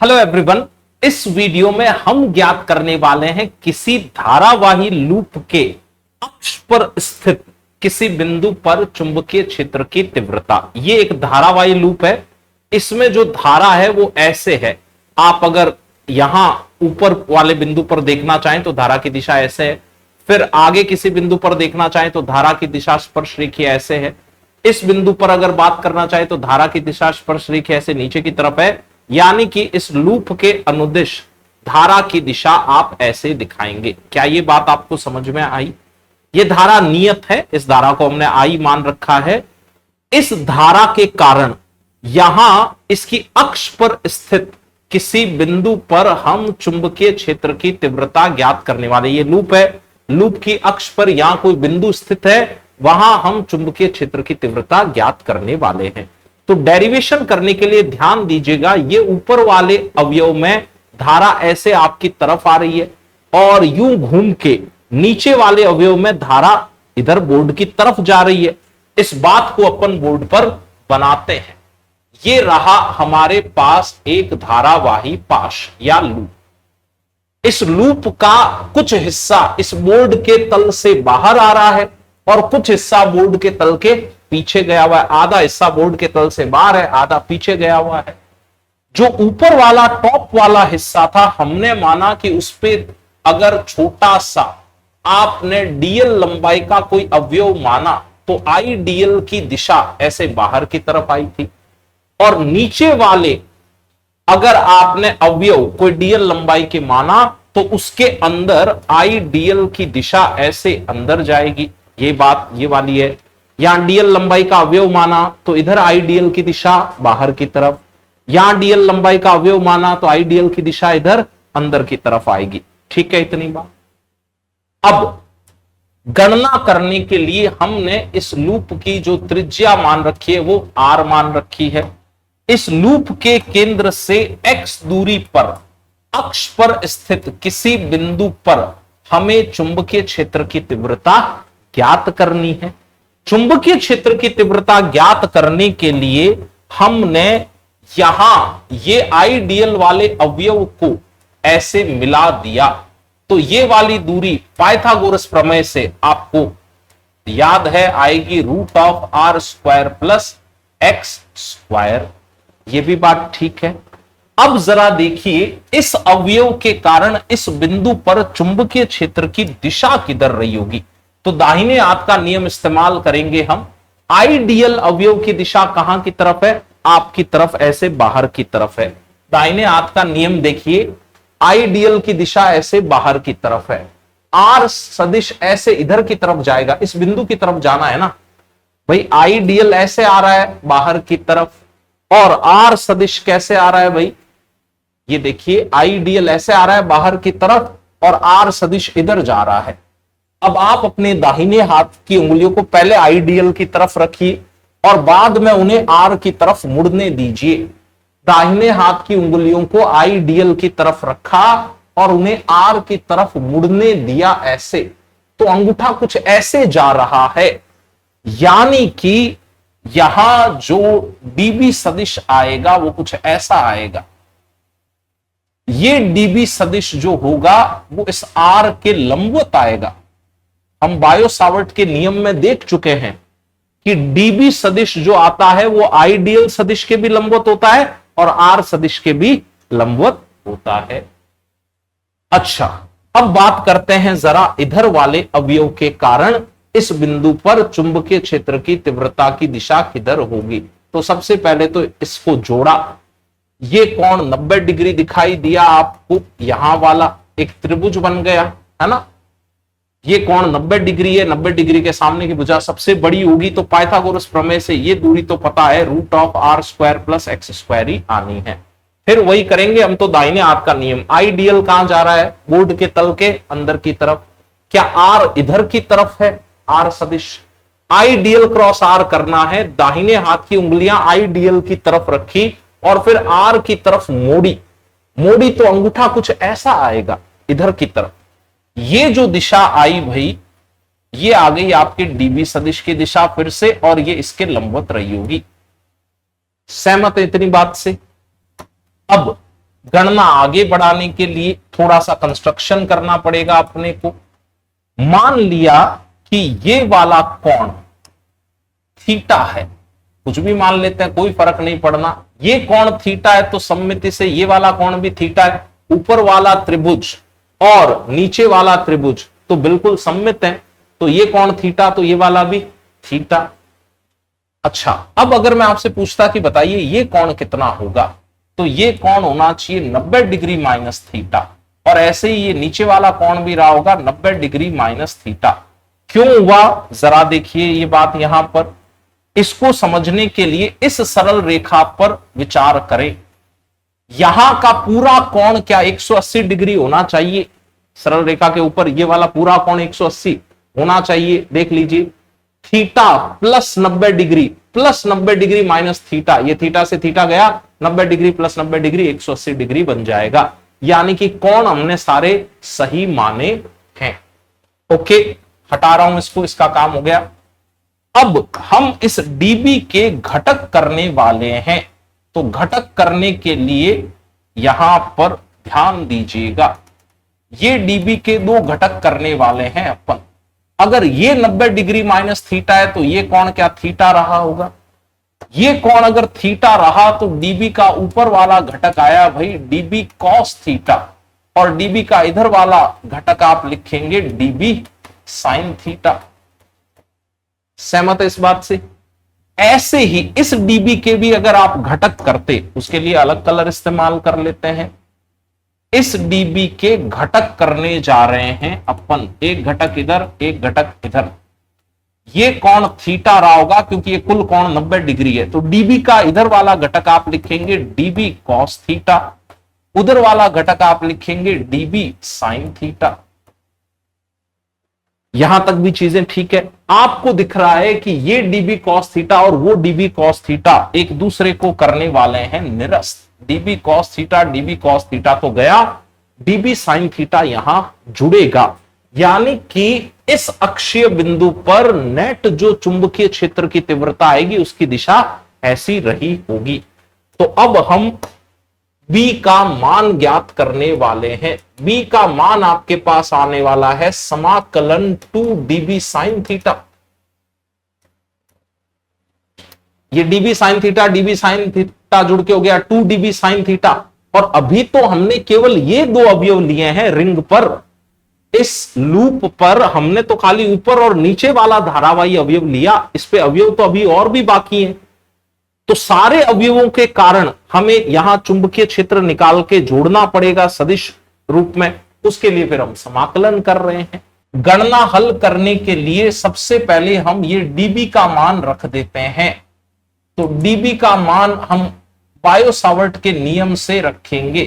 Hello everyone, इस video में हम ज्ञात करने वाले हैं किसी धारावाही लूप के अक्ष पर स्थित किसी बिंदु पर चुंबकीय क्षेत्र की तीव्रता। ये एक धारावाही लूप है। इसमें जो धारा है वो ऐसे है। आप अगर यहां ऊपर वाले बिंदु पर देखना चाहें तो धारा की दिशा ऐसे है, फिर आगे किसी बिंदु पर देखना चाहें तो धारा की दिशा स्पर्श रेखा ऐसे है। इस बिंदु पर अगर बात करना चाहे तो धारा की दिशा स्पर्श रेखा ऐसे नीचे की तरफ है, यानी कि इस लूप के अनुदिश धारा की दिशा आप ऐसे दिखाएंगे। क्या ये बात आपको समझ में आई? ये धारा नियत है, इस धारा को हमने आई मान रखा है। इस धारा के कारण यहां इसकी अक्ष पर स्थित किसी बिंदु पर हम चुंबकीय क्षेत्र की तीव्रता ज्ञात करने वाले। ये लूप है, लूप की अक्ष पर यहां कोई बिंदु स्थित है, वहां हम चुंबकीय क्षेत्र की तीव्रता ज्ञात करने वाले हैं। तो डेरिवेशन करने के लिए ध्यान दीजिएगा, ये ऊपर वाले अवयव में धारा ऐसे आपकी तरफ आ रही है और यूं घूम के नीचे वाले अवयव में धारा इधर बोर्ड की तरफ जा रही है। इस बात को अपन बोर्ड पर बनाते हैं। ये रहा हमारे पास एक धारावाही पाश या लूप। इस लूप का कुछ हिस्सा इस बोर्ड के तल से बाहर आ रहा है और कुछ हिस्सा बोर्ड के तल के पीछे गया हुआ है। आधा हिस्सा बोर्ड के तल से बाहर है, आधा पीछे गया हुआ है। जो ऊपर वाला टॉप वाला हिस्सा था, हमने माना कि उस पे अगर छोटा सा आपने डीएल लंबाई का कोई अवयव माना तो आई डीएल की दिशा ऐसे बाहर की तरफ आई थी, और नीचे वाले अगर आपने अवयव कोई डीएल लंबाई के माना तो उसके अंदर आई डीएल की दिशा ऐसे अंदर जाएगी। ये बात ये वाली है। यहां डीएल लंबाई का अवयव माना तो इधर आई डीएल की दिशा बाहर की तरफ, यहां डीएल लंबाई का अवयव माना तो आई डीएल की दिशा इधर अंदर की तरफ आएगी। ठीक है, इतनी बात। अब गणना करने के लिए हमने इस लूप की जो त्रिज्या मान रखी है वो आर मान रखी है। इस लूप के केंद्र से x दूरी पर अक्ष पर स्थित किसी बिंदु पर हमें चुंबकीय क्षेत्र की तीव्रता ज्ञात करनी है। चुंबकीय क्षेत्र की तीव्रता ज्ञात करने के लिए हमने यहां ये आईडीएल वाले अवयव को ऐसे मिला दिया। तो ये वाली दूरी पाइथागोरस प्रमेय से आपको याद है आएगी √r² प्लस x²। ये भी बात ठीक है। अब जरा देखिए, इस अवयव के कारण इस बिंदु पर चुंबकीय क्षेत्र की दिशा किधर रही होगी। तो दाहिने हाथ का नियम इस्तेमाल करेंगे हम। आईडीएल अवयव की दिशा कहां की तरफ है? आपकी तरफ, ऐसे बाहर की तरफ है। दाहिने हाथ का नियम देखिए, आईडीएल की दिशा ऐसे बाहर की तरफ है। आर सदिश ऐसे इधर की तरफ जाएगा, इस बिंदु की तरफ जाना है ना भाई। आईडीएल ऐसे आ रहा है बाहर की तरफ, और आर सदिश कैसे आ रहा है भाई? ये देखिए, आईडीएल ऐसे आ रहा है बाहर की तरफ और आर सदिश इधर जा रहा है। अब आप अपने दाहिने हाथ की उंगलियों को पहले आईडीएल की तरफ रखिए और बाद में उन्हें आर की तरफ मुड़ने दीजिए। दाहिने हाथ की उंगलियों को आईडीएल की तरफ रखा और उन्हें आर की तरफ मुड़ने दिया ऐसे, तो अंगूठा कुछ ऐसे जा रहा है, यानी कि यहां जो डीबी सदिश आएगा वो कुछ ऐसा आएगा। ये डीबी सदिश जो होगा वो इस आर के लंबवत आएगा। हम बायो सावर्ट के नियम में देख चुके हैं कि डीबी सदिश जो आता है वो आईडीएल सदिश के भी लंबवत होता है और आर सदिश के भी लंबवत होता है। अच्छा, अब बात करते हैं जरा इधर वाले अवयव के कारण इस बिंदु पर चुंबकीय क्षेत्र की तीव्रता की दिशा किधर होगी। तो सबसे पहले तो इसको जोड़ा। ये कोण 90 डिग्री दिखाई दिया आपको, यहां वाला एक त्रिभुज बन गया है ना। ये कोण 90 डिग्री है, 90 डिग्री के सामने की भुजा सबसे बड़ी होगी, तो पाइथागोरस प्रमेय से ये दूरी तो पता है √r² प्लस x² ही आनी है। फिर वही करेंगे हम तो दाहिने हाथ का नियम। आईडीएल कहां जा रहा है? बोर्ड के तल के अंदर की तरफ। क्या आर इधर की तरफ है? आर सदिश आईडीएल क्रॉस आर करना है। दाहिने हाथ की उंगलियां आईडीएल की तरफ रखी और फिर आर की तरफ मोड़ी तो अंगूठा कुछ ऐसा आएगा इधर की तरफ। ये जो दिशा आई भाई, ये आ गई आपकी डीबी सदिश की दिशा फिर से, और ये इसके लंबवत रही होगी। सहमत है इतनी बात से? अब गणना आगे बढ़ाने के लिए थोड़ा सा कंस्ट्रक्शन करना पड़ेगा अपने को। मान लिया कि ये वाला कोण थीटा है, कुछ भी मान लेते हैं, कोई फर्क नहीं पड़ना। ये कोण थीटा है तो सम्मिति से ये वाला कोण भी थीटा है। ऊपर वाला त्रिभुज और नीचे वाला त्रिभुज तो बिल्कुल सम्मित है, तो ये कोण थीटा तो ये वाला भी थीटा। अच्छा, अब अगर मैं आपसे पूछता कि बताइए ये कोण कितना होगा, तो ये कोण होना चाहिए 90 डिग्री माइनस थीटा, और ऐसे ही ये नीचे वाला कोण भी रहा होगा 90 डिग्री माइनस थीटा। क्यों हुआ जरा देखिए ये बात यहां पर। इसको समझने के लिए इस सरल रेखा पर विचार करें। यहां का पूरा कोण क्या 180 डिग्री होना चाहिए? सरल रेखा के ऊपर ये वाला पूरा कोण 180 होना चाहिए। देख लीजिए, theta plus 90 degree plus 90 degree minus theta, ये थीटा से थीटा गया, 90 डिग्री प्लस 90 डिग्री 180 डिग्री बन जाएगा। यानी कि कोण हमने सारे सही माने हैं। ओके, हटा रहा हूं इसको, इसका काम हो गया। अब हम इस डीबी के घटक करने वाले हैं, तो घटक करने के लिए यहां पर ध्यान दीजिएगा, ये डीबी के दो घटक करने वाले हैं अपन। अगर ये 90 डिग्री माइनस थीटा है तो ये कोण क्या थीटा रहा होगा। ये कोण अगर थीटा रहा तो डीबी का ऊपर वाला घटक आया भाई डीबी कॉस थीटा, और डीबी का इधर वाला घटक आप लिखेंगे डीबी साइन थीटा। सहमत है इस बात से? ऐसे ही इस डीबी के भी अगर आप घटक करते, उसके लिए अलग कलर इस्तेमाल कर लेते हैं। इस डीबी के घटक करने जा रहे हैं अपन, एक घटक इधर एक घटक इधर। ये कोण थीटा रहा होगा क्योंकि ये कुल कोण 90 डिग्री है, तो डीबी का इधर वाला घटक आप लिखेंगे डीबी कॉस थीटा, उधर वाला घटक आप लिखेंगे डीबी साइन थीटा। यहां तक भी चीजें ठीक है। आपको दिख रहा है कि ये डीबी कॉस थीटा और वो डीबी कॉस थीटा एक दूसरे को करने वाले हैं निरस्त। डीबी कॉस थीटा तो गया, डीबी साइन थीटा यहां जुड़ेगा। यानी कि इस अक्षीय बिंदु पर नेट जो चुंबकीय क्षेत्र की तीव्रता आएगी उसकी दिशा ऐसी रही होगी। तो अब हम B का मान ज्ञात करने वाले हैं। B का मान आपके पास आने वाला है समाकलन 2 dB साइन थीटा। ये dB साइन थीटा जुड़ के हो गया 2 dB साइन थीटा। और अभी तो हमने केवल ये दो अवयव लिए हैं रिंग पर। इस लूप पर हमने तो खाली ऊपर और नीचे वाला धारावाही अवयव लिया, इस पे अवयव तो अभी और भी बाकी हैं। तो सारे अवयवों के कारण हमें यहां चुंबकीय क्षेत्र निकाल के जोड़ना पड़ेगा सदिश रूप में। उसके लिए फिर हम समाकलन कर रहे हैं। गणना हल करने के लिए सबसे पहले हम ये डीबी का मान रख देते हैं। तो डीबी का मान हम बायो-सावर्ट के नियम से रखेंगे।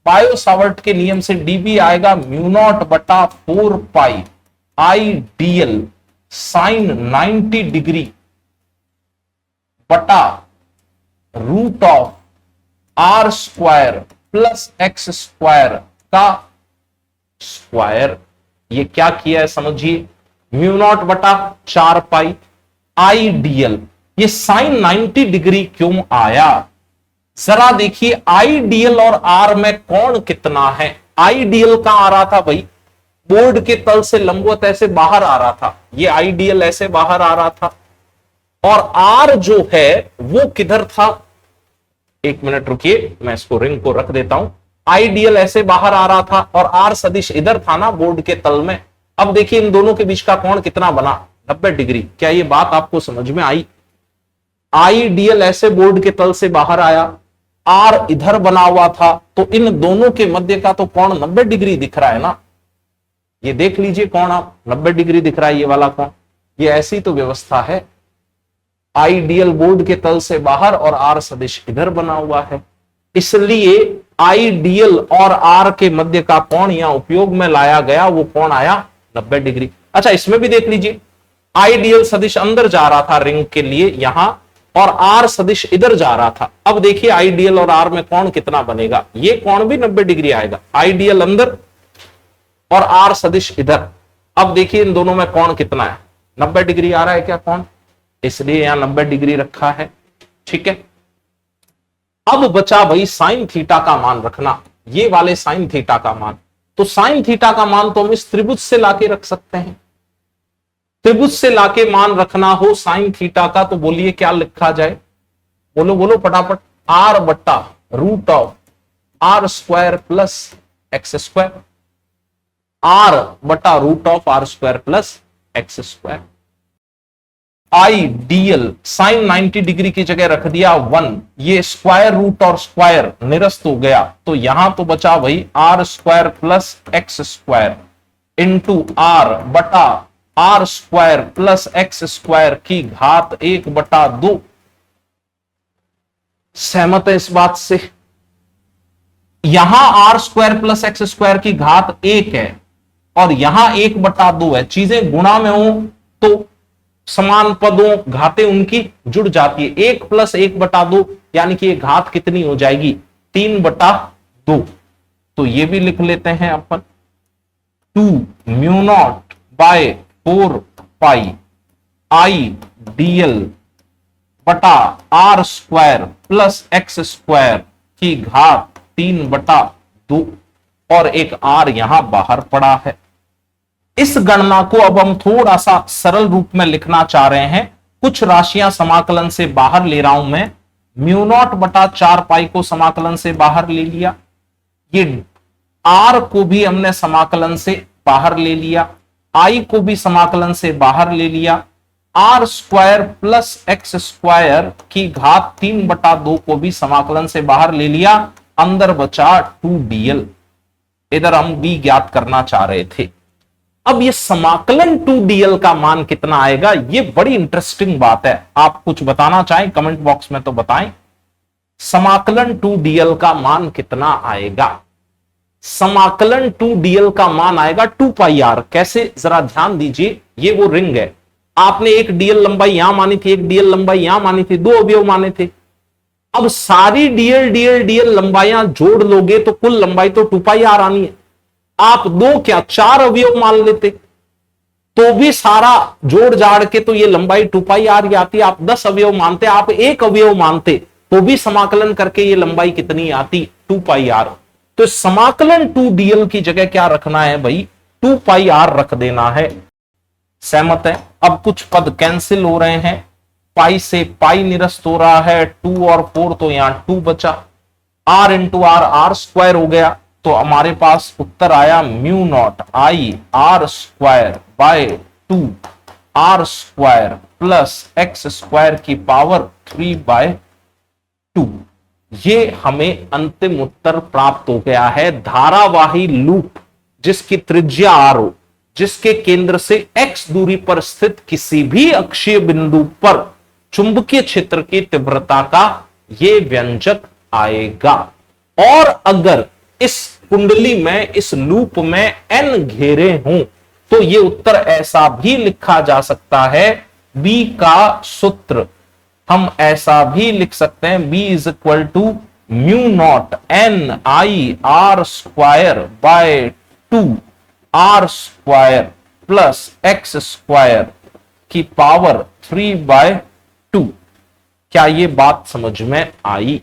बायो-सावर्ट के नियम से डीबी आएगा म्यू0 बटा 4 pi I DL sine 90 degree बटा root of are square plus x square का स्क्वायर। ये क्या किया है समझिए, म्यू0 बटा 4 पाई आई डीएल। ये साइन 90 डिग्री क्यों आया, जरा देखिए। आईडीएल और आर में कोण कितना है? आईडीएल कहां आ रहा था भाई? बोर्ड के तल से लंबवत ऐसे बाहर आ रहा था, ये आईडीएल ऐसे बाहर आ रहा था। और आर जो है वो किधर था? एक मिनट रुकिए, मैं इसको रिंग को रख देता हूं। आईडीएल ऐसे बाहर आ रहा था और आर सदिश इधर था ना बोर्ड के तल में। अब देखिए इन दोनों के बीच का कोण कितना बना, 90 डिग्री। क्या ये बात आपको समझ में आई? आईडीएल ऐसे बोर्ड के तल से बाहर आया, आर इधर बना हुआ था, तो इन दोनों के मध्य का तो कोण 90 डिग्री दिख रहा है ना। ये देख लीजिए कोण आप, 90 डिग्री दिख रहा है ये वाला कोण। ये ऐसी तो व्यवस्था है, आईडीएल बोर्ड के तल से बाहर और आर सदिश इधर बना हुआ है, इसलिए आईडीएल और आर के मध्य का कोण यहां उपयोग में लाया गया, वो कोण आया 90 डिग्री। अच्छा इसमें भी देख लीजिए, आईडीएल सदिश अंदर जा रहा था रिंग के लिए यहां, और आर सदिश इधर जा रहा था। अब देखिए आईडीएल और आर में कोण कितना बनेगा, ये कोण भी 90 डिग्री आएगा। आईडीएल अंदर और आर सदिश इधर। अब देखिए इन दोनों में कोण कितना है, 90 डिग्री आ रहा है क्या कोण, इसलिए यहां 90 डिग्री रखा है। ठीक है, अब बचा भाई साइन थीटा का मान रखना, ये वाले साइन थीटा का मान। तो साइन थीटा का मान तो हम इस त्रिभुज से लाके रख सकते हैं। त्रिभुज से लाके मान रखना हो साइन थीटा का, तो बोलिए क्या लिखा जाए, बोलो बोलो फटाफट। आर बट्टा root of are square plus x square, r बटा root of are square plus x square. I DL sine 90 degree की जगह रख दिया 1, ये स्क्वायर रूट और स्क्वायर निरस्त हो गया, तो यहां तो बचा भाई r square plus x square into r बटा are square plus x square की घात 1/2। सहमत है इस बात से? यहां r square plus x square की घात 1 है और यहां 1/2 है। चीजें गुणा में हो तो समान पदों घातें उनकी जुड़ जाती है। 1 + 1/2 यानी कि ये घात कितनी हो जाएगी, 3/2। तो ये भी लिख लेते हैं अपन, 2μ0/4 आई डीएल बटा are square plus x square की घात 3/2 और एक आर यहां बाहर पड़ा है। इस गणना को अब हम थोड़ा सा सरल रूप में लिखना चाह रहे हैं। कुछ राशियां समाकलन से बाहर ले रहा हूं मैं। μ0/4 को समाकलन से बाहर ले लिया, ये आर को भी हमने समाकलन से बाहर ले लिया, आई को भी समाकलन से बाहर ले लिया, R square plus x square की घात 3/2 को भी समाकलन से बाहर ले लिया। अंदर बचा 2dl, इधर हम b ज्ञात करना चाह रहे थे। अब ये समाकलन 2dl का मान कितना आएगा, ये बड़ी इंटरेस्टिंग बात है। आप कुछ बताना चाहें कमेंट बॉक्स में तो बताएं, समाकलन 2dl का मान कितना आएगा। समाकलन 2dl का मान आएगा 2πr। कैसे, जरा ध्यान दीजिए, ये वो रिंग है, आपने एक dl लंबाई यहां मानी थी, एक dl लंबाई यहां मानी थी, 2 अवयव माने थे। अब सारी dl लंबाइयां जोड़ लोगे तो कुल लंबाई तो 2πr आनी है। आप 2 क्या 4 अवयव मान लेते तो भी सारा जोड़ जाड़ के तो ये लंबाई 2πr ही आती। आप 10 अवयव मानते, आप 1 अवयव मानते तो भी समाकलन करके ये लंबाई कितनी आती, 2πr। तो समाकलन 2dl की जगह क्या रखना है भाई, 2πr रख देना है। सहमत है? अब कुछ पद कैंसिल हो रहे हैं, पाई से पाई निरस्त हो रहा है, 2 और 4 तो यहां 2 बचा, r into r r square हो गया, तो हमारे पास उत्तर आया μ0 I r square by 2 r square plus x square की पावर 3/2। ये हमें अंतिम उत्तर प्राप्त हो गया है। धारावाही लूप जिसकी त्रिज्या r हो, जिसके केंद्र से x दूरी पर स्थित किसी भी अक्षीय बिंदु पर चुंबकीय क्षेत्र की तीव्रता का ये व्यंजक आएगा। और अगर इस कुंडली में, इस लूप में n घेरे हों तो ये उत्तर ऐसा भी लिखा जा सकता है, b का सूत्र हम ऐसा भी लिख सकते हैं, b = μ0 n i r square by 2 r square plus x square की पावर 3/2। क्या ये बात समझ में आई?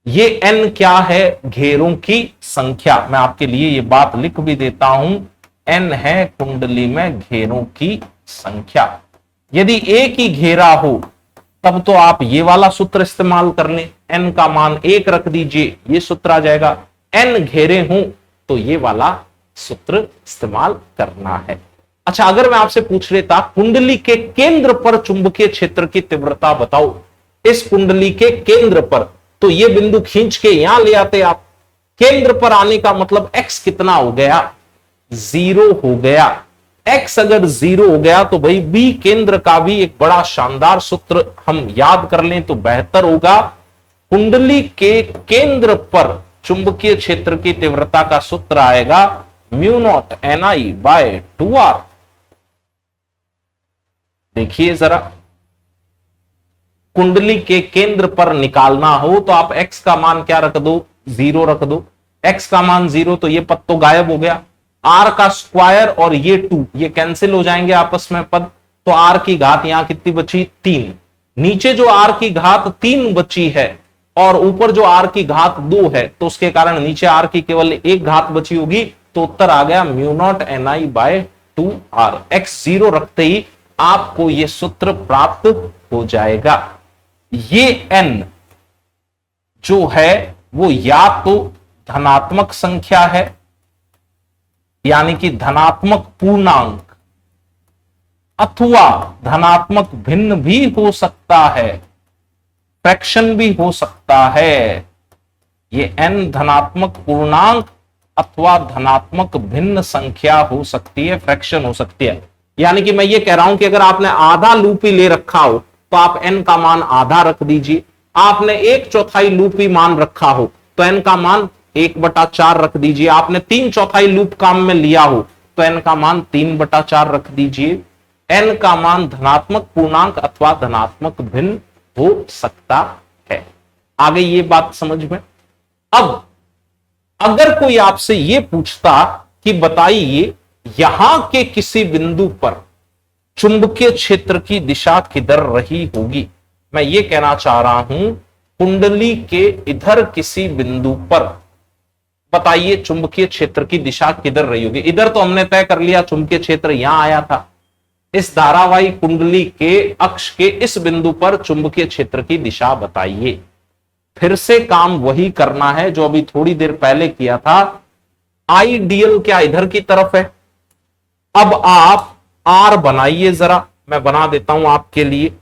ये n क्या है, घेरों की संख्या। मैं आपके लिए ये बात लिख भी देता हूं, n है कुंडली में घेरों की संख्या। यदि एक ही घेरा हो तब तो आप ये वाला सूत्र इस्तेमाल कर लें, n का मान 1 रख दीजिए, ये सूत्र आ जाएगा। n घेरे हों तो ये वाला सूत्र इस्तेमाल करना है। अच्छा, अगर मैं आपसे पूछ लेता कुंडली के केंद्र पर चुंबकीय क्षेत्र की तीव्रता बताओ, इस कुंडली के केंद्र पर, तो ये बिंदु खींच के यहां ले आते आप। केंद्र पर आने का मतलब x कितना हो गया, 0 हो गया। x अगर 0 हो गया तो भाई b केंद्र का भी एक बड़ा शानदार सूत्र हम याद कर लें तो बेहतर होगा। कुंडली के केंद्र पर चुंबकीय क्षेत्र की तीव्रता का सूत्र आएगा μ0 ni/2r। देखिए जरा, कुंडली के केंद्र पर निकालना हो तो आप x का मान क्या रख दो, 0 रख दो। x का मान 0 तो ये पद तो गायब हो गया। r का स्क्वायर और ये 2 ये कैंसिल हो जाएंगे आपस में पद, तो r की घात यहां कितनी बची, 3। नीचे जो r की घात 3 बची है और ऊपर जो r की घात 2 है तो उसके कारण नीचे r की केवल एक घात बची होगी, तो उत्तर आ गया μ0 ni/2r। x 0 रखते ही आपको यह सूत्र प्राप्त हो जाएगा। ये n जो है वो या तो धनात्मक संख्या है, यानी कि धनात्मक पूर्णांक, अथवा धनात्मक भिन्न भी हो सकता है, फ्रैक्शन भी हो सकता है। ये n धनात्मक पूर्णांक अथवा धनात्मक भिन्न संख्या हो सकती है, फ्रैक्शन हो सकती है। यानी कि मैं ये कह रहा हूं कि अगर आपने आधा लूप ही ले रखा हो तो आप n का मान आधा रख दीजिए, आपने 1/4 लूप ही मान रखा हो तो n का मान 1/4 रख दीजिए, आपने 3/4 लूप काम में लिया हो तो n का मान 3/4 रख दीजिए। n का मान धनात्मक पूर्णांक अथवा धनात्मक भिन्न हो सकता है। आ गई ये बात समझ में। अब अगर कोई आपसे यह पूछता कि बताइए यहां के किसी बिंदु पर चुंबकीय क्षेत्र की दिशा किधर रही होगी, मैं ये कहना चाह रहा हूं कुंडली के इधर किसी बिंदु पर बताइए चुंबकीय क्षेत्र की दिशा किधर रही होगी। इधर तो हमने तय कर लिया चुंबकीय क्षेत्र यहां आया था, इस धारावाही कुंडली के अक्ष के इस बिंदु पर चुंबकीय क्षेत्र की दिशा बताइए। फिर से काम वही करना है जो अभी थोड़ी देर पहले किया था। आइडियल क्या इधर की तरफ है, अब आप आर बनाइए, जरा मैं बना देता हूं आपके लिए।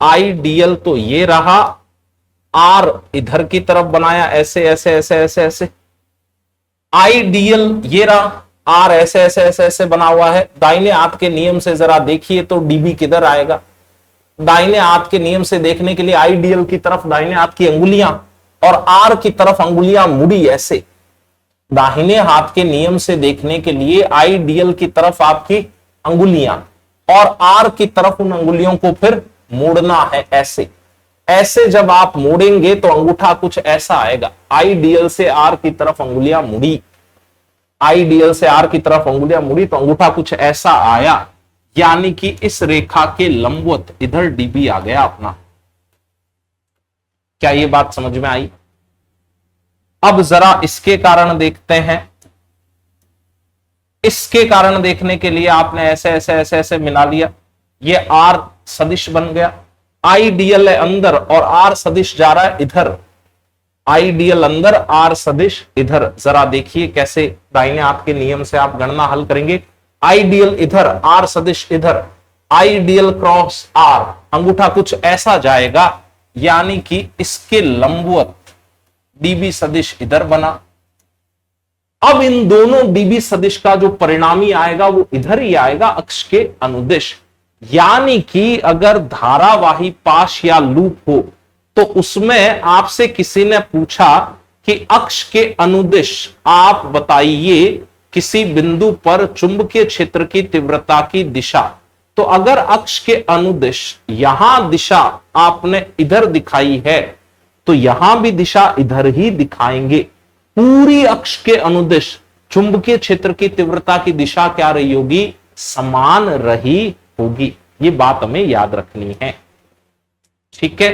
आइडियल तो ये रहा, आर इधर की तरफ बनाया, ऐसे ऐसे ऐसे ऐसे ऐसे। आइडियल ये रहा, आर ऐसे ऐसे ऐसे ऐसे बना हुआ है। दाहिने हाथ के नियम से जरा देखिए तो डीबी किधर आएगा। दाहिने हाथ के नियम से देखने के लिए आइडियल की तरफ दाहिने हाथ की अंगुलियां और आर की तरफ अंगुलियां मुड़ी ऐसे। दाहिने हाथ के नियम से देखने के लिए आइडियल की तरफ आपकी अंगुलियां और आर की तरफ उन अंगुलियों को फिर मोड़ना है ऐसे। ऐसे जब आप मोड़ेंगे तो अंगूठा कुछ ऐसा आएगा। आइडियल से आर की तरफ अंगुलियां मुड़ी, आइडियल से आर की तरफ अंगुलियां मुड़ी तो अंगूठा कुछ ऐसा आया, यानी कि इस रेखा के लंबवत इधर डीबी आ गया अपना। क्या ये बात समझ में आई? अब जरा इसके कारण देखते हैं। इसके कारण देखने के लिए आपने ऐसे ऐसे ऐसे ऐसे मिला लिया, ये आर सदिश बन गया। आइडियल है अंदर और आर सदिश जा रहा है इधर। आइडियल अंदर, आर सदिश इधर। जरा देखिए कैसे दाहिने हाथ के नियम से आप गणना हल करेंगे। आइडियल इधर, आर सदिश इधर, आइडियल क्रॉस आर, अंगूठा कुछ ऐसा जाएगा, यानी कि इसके लंबवत डीबी सदिश इधर बना। अब इन दोनों डीबी सदिश का जो परिणामी आएगा वो इधर ही आएगा, अक्ष के अनुदिश। यानी कि अगर धारावाही पाश या लूप हो तो उसमें आपसे किसी ने पूछा कि अक्ष के अनुदिश आप बताइए किसी बिंदु पर चुंबकीय क्षेत्र की तीव्रता की दिशा। तो अगर अक्ष के अनुदिश यहां दिशा आपने इधर दिखाई है तो यहां भी दिशा इधर ही दिखाएंगे। पूरी अक्ष के अनुदिश चुंबकीय क्षेत्र की तीव्रता की दिशा क्या रही होगी? समान रही होगी। ये बात हमें याद रखनी है, ठीक है।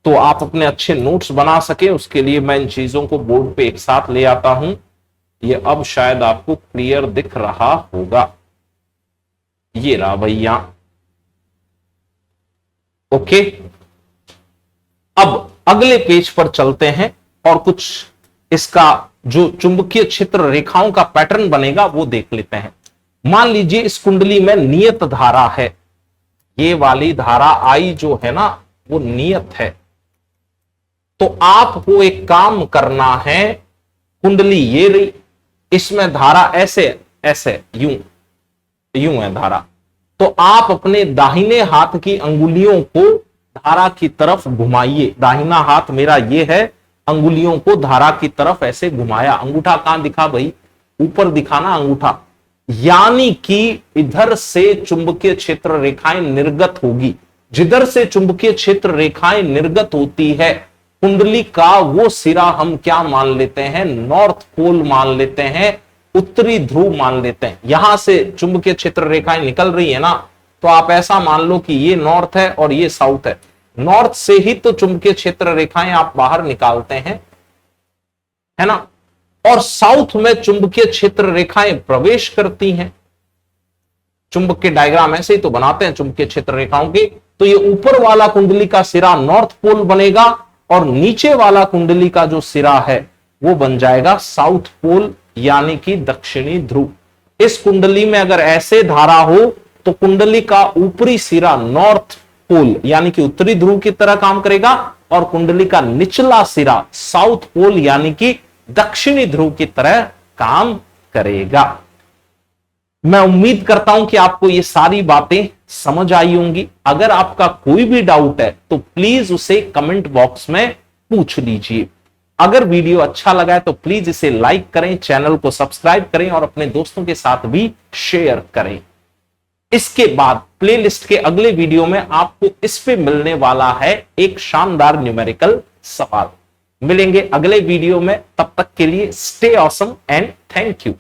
तो आप अपने अच्छे नोट्स बना सके उसके लिए मैं इन चीजों को बोर्ड पे एक साथ ले आता हूं। ये अब शायद आपको क्लियर दिख रहा होगा। ये रहा भैया, ओके। अब अगले पेज पर चलते हैं और कुछ इसका जो चुंबकीय क्षेत्र रेखाओं का पैटर्न बनेगा वो देख लेते हैं। मान लीजिए इस कुंडली में नियत धारा है, ये वाली धारा आई जो है ना वो नियत है। तो आपको एक काम करना है, कुंडली ये रही, इसमें धारा ऐसे ऐसे यूं यूं है धारा, तो आप अपने दाहिने हाथ की अंगुलियों को धारा की तरफ घुमाइए। दाहिना हाथ मेरा ये है, अंगुलियों को धारा की तरफ ऐसे घुमाया। अंगूठा कहां दिखा भाई? ऊपर दिखाना अंगूठा। यानी कि इधर से चुंबकीय क्षेत्र रेखाएं निर्गत होगी। जिधर से चुंबकीय क्षेत्र रेखाएं निर्गत होती है कुंडली का वो सिरा हम क्या मान लेते हैं? नॉर्थ पोल मान लेते हैं, उत्तरी ध्रुव मान लेते हैं। यहां से चुंबकीय क्षेत्र रेखाएं निकल रही है ना, तो आप ऐसा मान लो कि ये नॉर्थ है और ये साउथ है। नॉर्थ से ही तो चुंबकीय क्षेत्र रेखाएं आप बाहर निकालते हैं, है ना, और साउथ में चुंबकीय क्षेत्र रेखाएं प्रवेश करती हैं। चुंबक के डायग्राम ऐसे ही तो बनाते हैं चुंबकीय क्षेत्र रेखाओं के। तो ये ऊपर वाला कुंडली का सिरा नॉर्थ पोल बनेगा और नीचे वाला कुंडली का जो सिरा है वो बन जाएगा साउथ पोल, यानी कि दक्षिणी ध्रुव। इस कुंडली में अगर ऐसे धारा हो तो कुंडली का ऊपरी सिरा नॉर्थ पोल यानी कि उत्तरी ध्रुव की तरह काम करेगा और कुंडली का निचला सिरा साउथ पोल यानी कि दक्षिणी ध्रुव की तरह काम करेगा। मैं उम्मीद करता हूं कि आपको ये सारी बातें समझ आई होंगी। अगर आपका कोई भी डाउट है तो प्लीज उसे कमेंट बॉक्स में पूछ लीजिए। अगर वीडियो अच्छा लगा है तो प्लीज इसे लाइक करें, चैनल को सब्सक्राइब करें और अपने दोस्तों के साथ भी शेयर करें। इसके बाद प्लेलिस्ट के अगले वीडियो में आपको इस पे मिलने वाला है एक शानदार न्यूमेरिकल सवाल। मिलेंगे अगले वीडियो में, तब तक के लिए stay awesome and thank you.